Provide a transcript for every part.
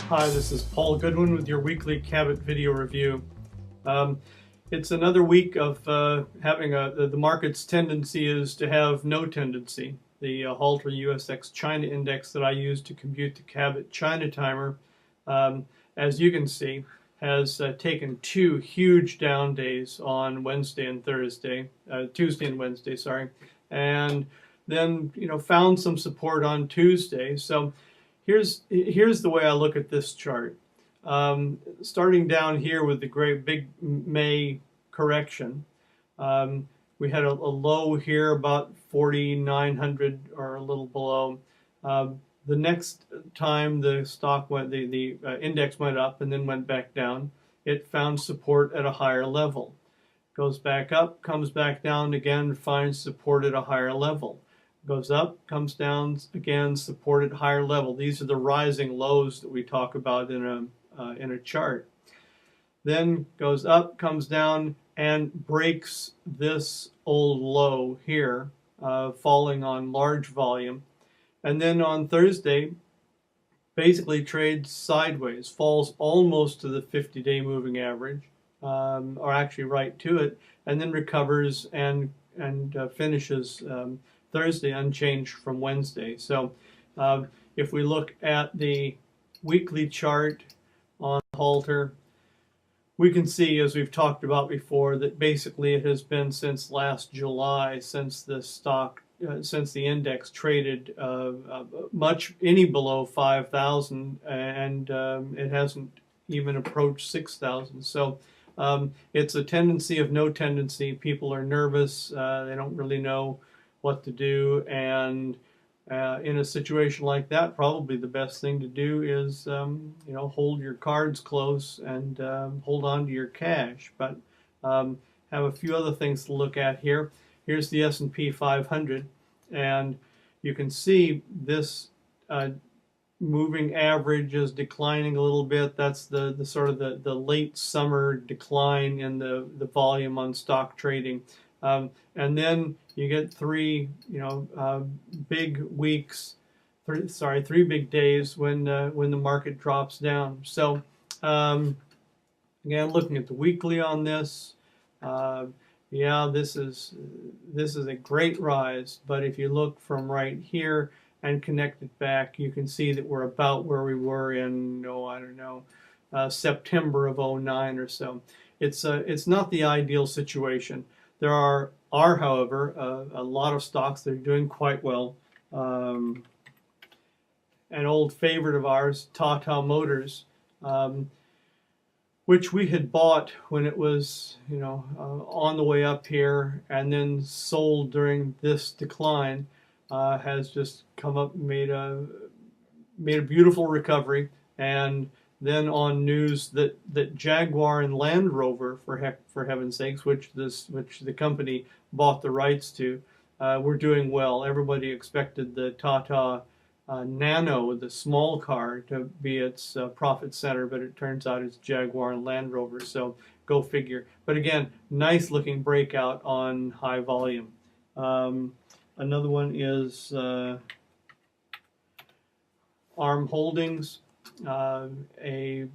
Hi, this is Paul Goodwin with your weekly Cabot video review. It's another week of having the market's tendency is to have no tendency. The Halter USX China Index that I use to compute the Cabot China timer, as you can see, has taken two huge down days on Wednesday and Thursday, Tuesday and Wednesday, sorry, and then found some support on Tuesday. So here's the way I look at this chart. Starting down here with the great big May correction, we had a low here about 4,900 or a little below. The next time the stock went, the index went up and then went back down, it found support at a higher level. Goes back up, comes back down again, finds support at a higher level. Goes up, comes down again, support at higher level. These are the rising lows that we talk about in a chart. Then goes up, comes down, and breaks this old low here, falling on large volume. And then on Thursday, basically trades sideways, falls almost to the 50-day moving average, or actually right to it, and then recovers and finishes Thursday unchanged from Wednesday. So if we look at the weekly chart on Halter, we can see, as we've talked about before, that basically it has been since last July since the stock, since the index traded any below 5,000, and it hasn't even approached 6,000. So it's a tendency of no tendency. People are nervous. They don't really know what to do, and in a situation like that, probably the best thing to do is hold your cards close and hold on to your cash. But have a few other things to look at here. Here's the S&P 500, and you can see this moving average is declining a little bit. That's the sort of the late summer decline in the volume on stock trading. And then you get three big weeks, three big days when the market drops down. So again, looking at the weekly on this, yeah, this is a great rise. But if you look from right here and connect it back, you can see that we're about where we were in September of '09 or so. It's not the ideal situation. There are however, a lot of stocks that are doing quite well. An old favorite of ours, Tata Motors, which we had bought when it was, on the way up here, and then sold during this decline, has just come up, made a beautiful recovery, and then on news that Jaguar and Land Rover, for heaven's sakes, which the company bought the rights to, were doing well. Everybody expected the Tata Nano, the small car, to be its profit center, but it turns out it's Jaguar and Land Rover. So go figure. But again, nice looking breakout on high volume. Another one is ARM Holdings. A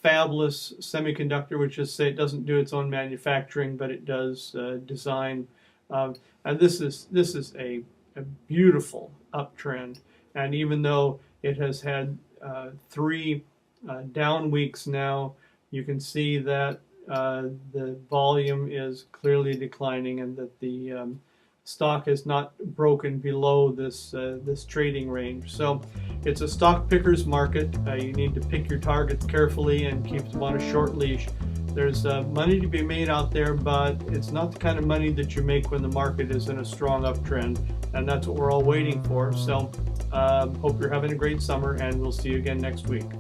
fabless semiconductor, which is, say, it doesn't do its own manufacturing, but it does design. And this is a beautiful uptrend. And even though it has had three down weeks now, you can see that the volume is clearly declining, and that the stock is not broken below this trading range. So it's a stock picker's market. You need to pick your targets carefully and keep them on a short leash. There's money to be made out there, but it's not the kind of money that you make when the market is in a strong uptrend, and that's what we're all waiting for. So hope you're having a great summer, and we'll see you again next week. Thanks.